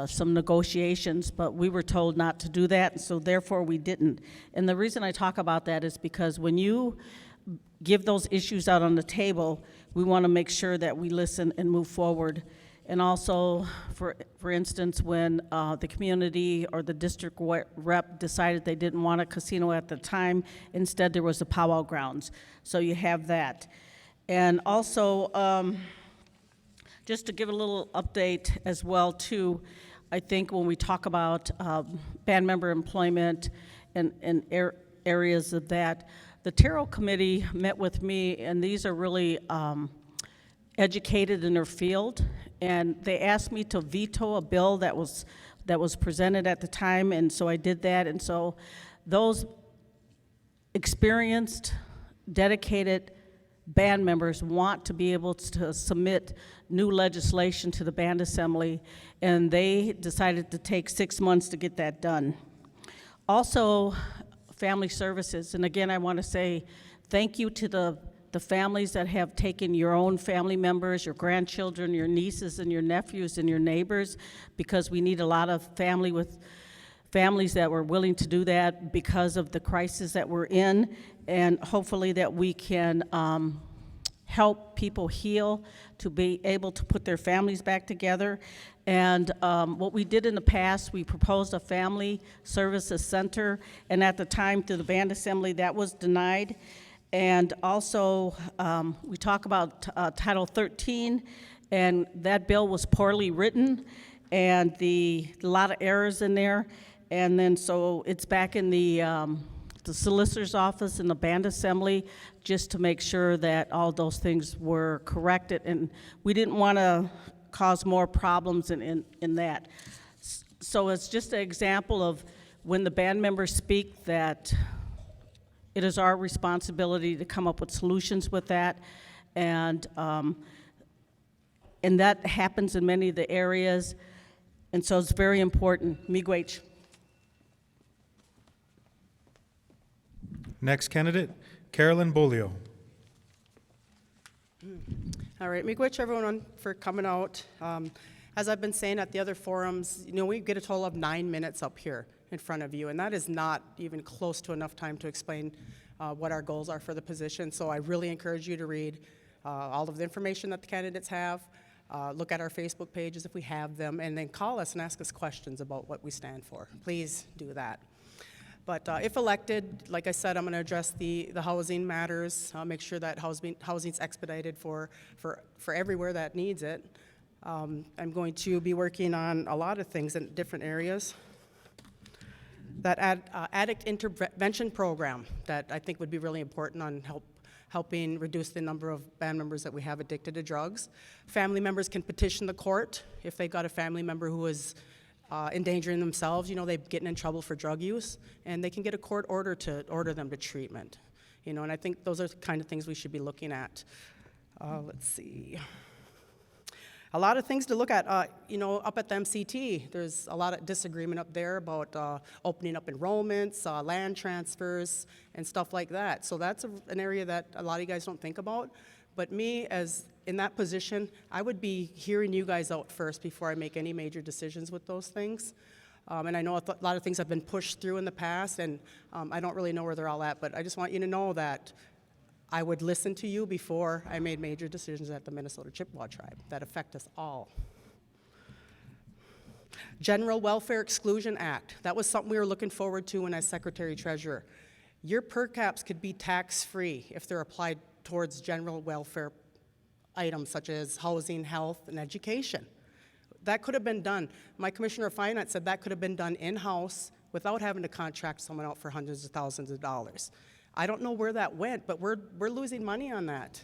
some negotiations, but we were told not to do that, and so therefore we didn't. And the reason I talk about that is because when you give those issues out on the table, we want to make sure that we listen and move forward. And also, for instance, when the community or the district rep decided they didn't want a casino at the time, instead there was the powwow grounds. So you have that. And also, just to give a little update as well too, I think when we talk about band member employment and areas of that, the Terrell Committee met with me, and these are really educated in their field, and they asked me to veto a bill that was presented at the time, and so I did that. And so those experienced, dedicated band members want to be able to submit new legislation to the band assembly, and they decided to take 6 months to get that done. Also, family services, and again, I want to say thank you to the families that have taken your own family members, your grandchildren, your nieces and your nephews and your neighbors, because we need a lot of families that were willing to do that because of the crisis that we're in, and hopefully that we can help people heal, to be able to put their families back together. And what we did in the past, we proposed a family services center, and at the time through the band assembly, that was denied. And also, we talk about Title 13, and that bill was poorly written, and a lot of errors in there. And then so it's back in the solicitor's office and the band assembly, just to make sure that all those things were corrected. And we didn't want to cause more problems in that. So it's just an example of when the band members speak that it is our responsibility to come up with solutions with that. And that happens in many of the areas. And so it's very important. Miigwech. Next candidate, Carolyn Bolio. All right, miigwech everyone for coming out. As I've been saying at the other forums, we get a total of 9 minutes up here in front of you, and that is not even close to enough time to explain what our goals are for the position. So I really encourage you to read all of the information that the candidates have, look at our Facebook pages if we have them, and then call us and ask us questions about what we stand for. Please do that. But if elected, like I said, I'm going to address the housing matters, make sure that housing's expedited for everywhere that needs it. I'm going to be working on a lot of things in different areas. That addict intervention program that I think would be really important on helping reduce the number of band members that we have addicted to drugs. Family members can petition the court if they got a family member who is endangering themselves, they're getting in trouble for drug use, and they can get a court order to order them to treatment. And I think those are the kind of things we should be looking at. Let's see. A lot of things to look at, up at the MCT, there's a lot of disagreement up there about opening up enrollments, land transfers, and stuff like that. So that's an area that a lot of you guys don't think about. But me, as in that position, I would be hearing you guys out first before I make any major decisions with those things. And I know a lot of things have been pushed through in the past, and I don't really know where they're all at, but I just want you to know that I would listen to you before I made major decisions at the Minnesota Chippewa tribe that affect us all. General Welfare Exclusion Act. That was something we were looking forward to when I was Secretary Treasurer. Your per caps could be tax-free if they're applied towards general welfare items such as housing, health, and education. That could have been done. My Commissioner of Finance said that could have been done in-house without having to contract someone out for hundreds of thousands of dollars. I don't know where that went, but we're losing money on that.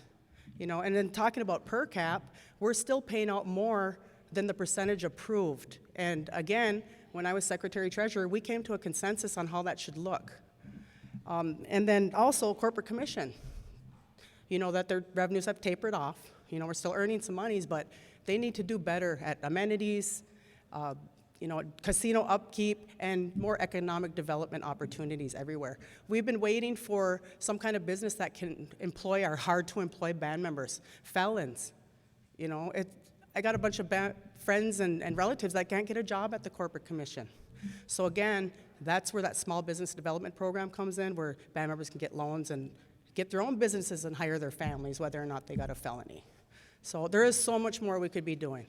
And then talking about per cap, we're still paying out more than the percentage approved. And again, when I was Secretary Treasurer, we came to a consensus on how that should look. And then also corporate commission. That their revenues have tapered off. We're still earning some monies, but they need to do better at amenities, casino upkeep, and more economic development opportunities everywhere. We've been waiting for some kind of business that can employ our hard-to-employ band members, felons. I got a bunch of friends and relatives that can't get a job at the corporate commission. So again, that's where that small business development program comes in, where band members can get loans and get their own businesses and hire their families, whether or not they got a felony. So there is so much more we could be doing.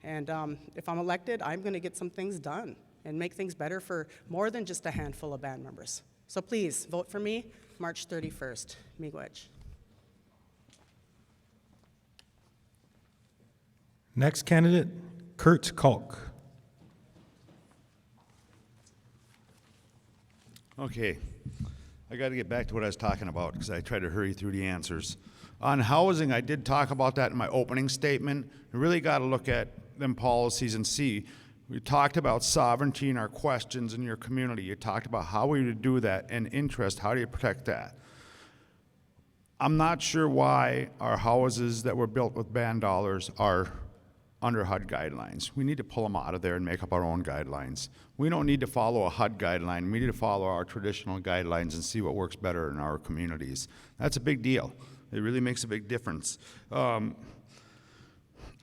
And if I'm elected, I'm going to get some things done and make things better for more than just a handful of band members. So please, vote for me, March 31st. Miigwech. Next candidate, Kurt Kalk. Okay, I got to get back to what I was talking about because I tried to hurry through the answers. On housing, I did talk about that in my opening statement. You really got to look at them policies and see. We talked about sovereignty and our questions in your community. You talked about how we would do that and interest, how do you protect that? I'm not sure why our houses that were built with band dollars are under HUD guidelines. We need to pull them out of there and make up our own guidelines. We don't need to follow a HUD guideline. We need to follow our traditional guidelines and see what works better in our communities. That's a big deal. It really makes a big difference. I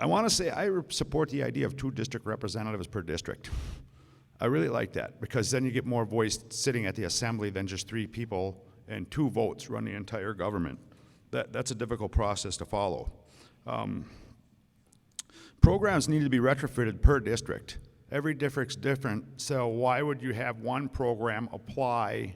want to say I support the idea of 2 district representatives per district. I really like that, because then you get more voice sitting at the assembly than just 3 people and 2 votes run the entire government. That's a difficult process to follow. Programs need to be retrofitted per district. Every district's different, so why would you have one program apply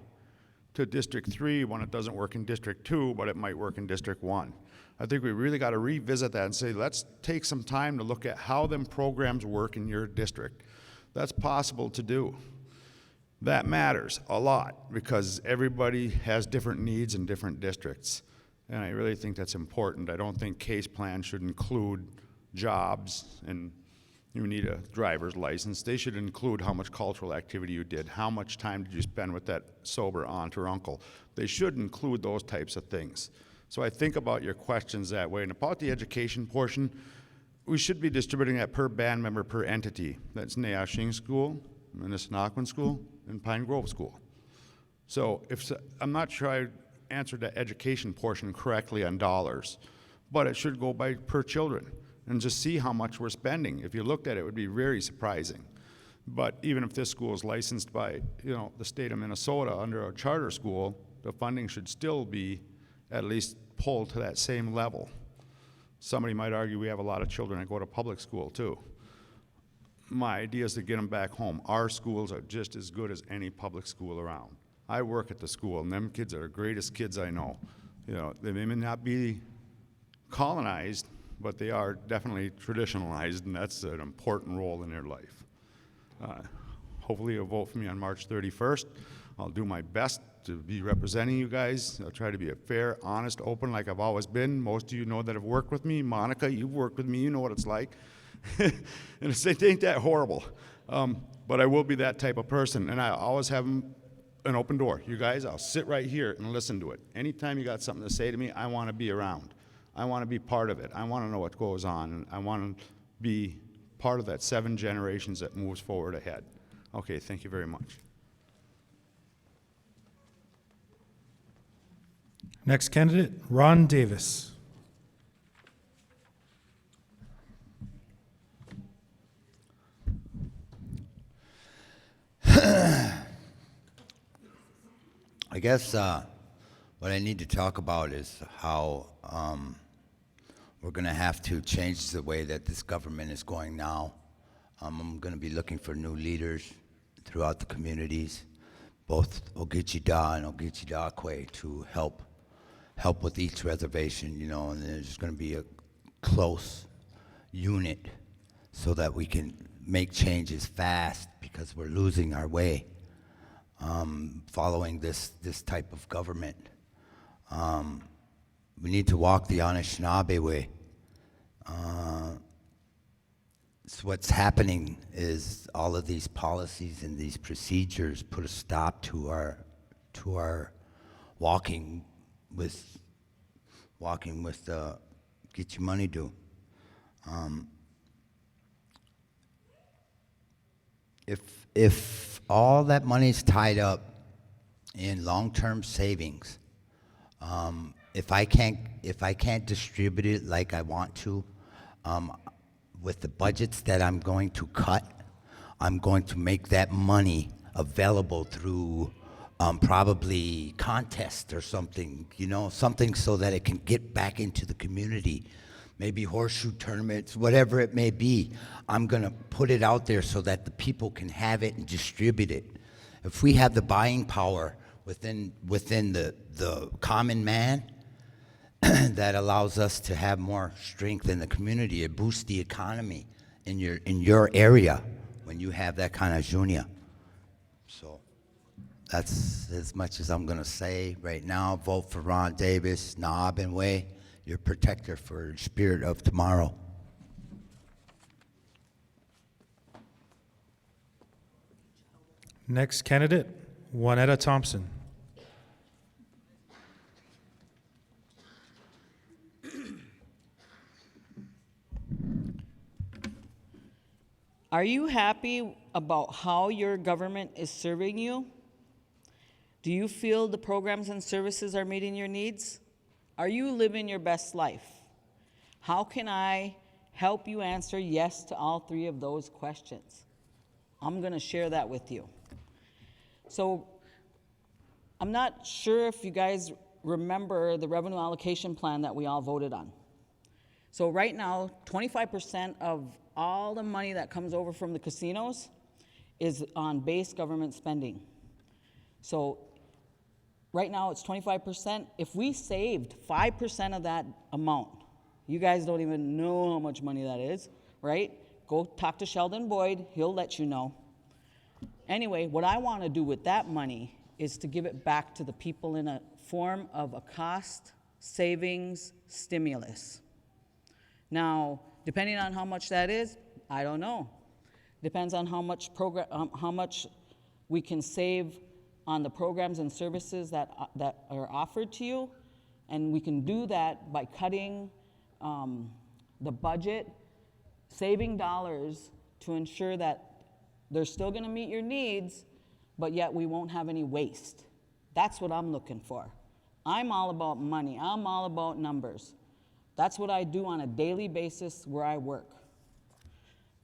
to District 3 when it doesn't work in District 2, but it might work in District 1? I think we really got to revisit that and say, let's take some time to look at how them programs work in your district. That's possible to do. That matters a lot, because everybody has different needs in different districts. And I really think that's important. I don't think case plans should include jobs and you need a driver's license. They should include how much cultural activity you did, how much time did you spend with that sober aunt or uncle. They should include those types of things. So I think about your questions that way. And about the education portion, we should be distributing that per band member per entity. That's Nayashing School, Minnesinaquan School, and Pine Grove School. So I'm not sure I answered the education portion correctly on dollars, but it should go by per children and just see how much we're spending. If you looked at it, it would be very surprising. But even if this school is licensed by, the state of Minnesota under a charter school, the funding should still be at least pulled to that same level. Somebody might argue we have a lot of children that go to public school too. My idea is to get them back home. Our schools are just as good as any public school around. I work at the school, and them kids are the greatest kids I know. They may not be colonized, but they are definitely traditionalized, and that's an important role in their life. Hopefully you'll vote for me on March 31st. I'll do my best to be representing you guys. I'll try to be a fair, honest, open, like I've always been. Most of you know that have worked with me. Monica, you've worked with me. You know what it's like. And it ain't that horrible. But I will be that type of person, and I always have an open door. You guys, I'll sit right here and listen to it. Anytime you got something to say to me, I want to be around. I want to be part of it. I want to know what goes on, and I want to be part of that 7 generations that moves forward ahead. Okay, thank you very much. Next candidate, Ron Davis. I guess what I need to talk about is how we're going to have to change the way that this government is going now. I'm going to be looking for new leaders throughout the communities, both Ogichida and Ogichidakwe, to help with each reservation, and there's going to be a close unit so that we can make changes fast, because we're losing our way following this type of government. We need to walk the Anishinaabe way. So what's happening is all of these policies and these procedures put a stop to our walking with Gitchimanidu. If all that money's tied up in long-term savings, if I can't distribute it like I want to, with the budgets that I'm going to cut, I'm going to make that money available through probably contest or something, something so that it can get back into the community. Maybe horseshoe tournaments, whatever it may be. I'm gonna put it out there so that the people can have it and distribute it. If we have the buying power within the common man, that allows us to have more strength in the community. It boosts the economy in your area when you have that kind of junia. So that's as much as I'm gonna say right now. Vote for Ron Davis, Na'abinwe, your protector for the spirit of tomorrow. Next candidate, Juanetta Thompson. Are you happy about how your government is serving you? Do you feel the programs and services are meeting your needs? Are you living your best life? How can I help you answer yes to all three of those questions? I'm going to share that with you. So I'm not sure if you guys remember the revenue allocation plan that we all voted on. So right now, 25% of all the money that comes over from the casinos is on base government spending. So right now it's 25%. If we saved 5% of that amount, you guys don't even know how much money that is, right? Go talk to Sheldon Boyd, he'll let you know. Anyway, what I want to do with that money is to give it back to the people in a form of a cost savings stimulus. Now, depending on how much that is, I don't know. Depends on how much we can save on the programs and services that are offered to you, and we can do that by cutting the budget, saving dollars to ensure that they're still going to meet your needs, but yet we won't have any waste. That's what I'm looking for. I'm all about money. I'm all about numbers. That's what I do on a daily basis where I work.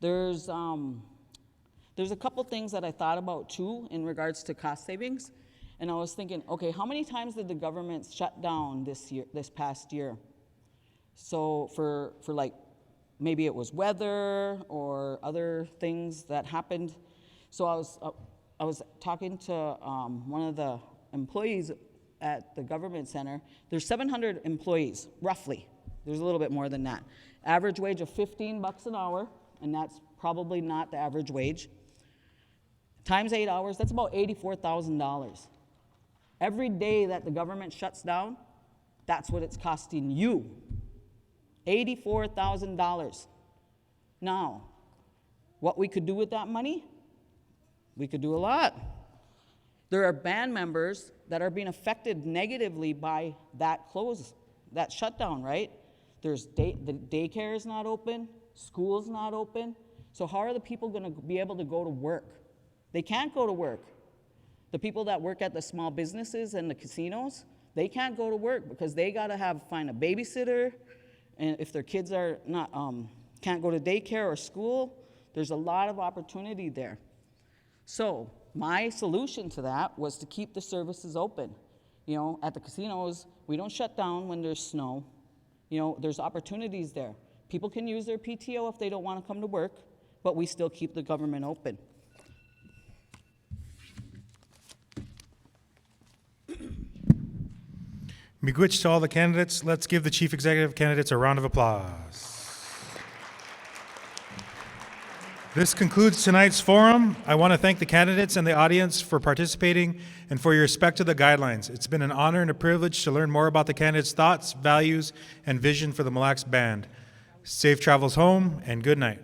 There's a couple things that I thought about too in regards to cost savings, and I was thinking, okay, how many times did the government shut down this past year? So for like, maybe it was weather or other things that happened. So I was talking to one of the employees at the government center. There's 700 employees, roughly. There's a little bit more than that. Average wage of $15 an hour, and that's probably not the average wage. Times 8 hours, that's about $84,000. Every day that the government shuts down, that's what it's costing you. $84,000. Now, what we could do with that money? We could do a lot. There are band members that are being affected negatively by that shutdown, right? The daycare is not open, school's not open. So how are the people going to be able to go to work? They can't go to work. The people that work at the small businesses and the casinos, they can't go to work because they got to find a babysitter. And if their kids are not can't go to daycare or school, there's a lot of opportunity there. So my solution to that was to keep the services open. You know, at the casinos, we don't shut down when there's snow. You know, there's opportunities there. People can use their PTO if they don't want to come to work, but we still keep the government open. Miigwech to all the candidates. Let's give the chief executive candidates a round of applause. This concludes tonight's forum. I want to thank the candidates and the audience for participating and for your respect to the guidelines. It's been an honor and a privilege to learn more about the candidates' thoughts, values, and vision for the Mille Lacs Band. Safe travels home, and good night.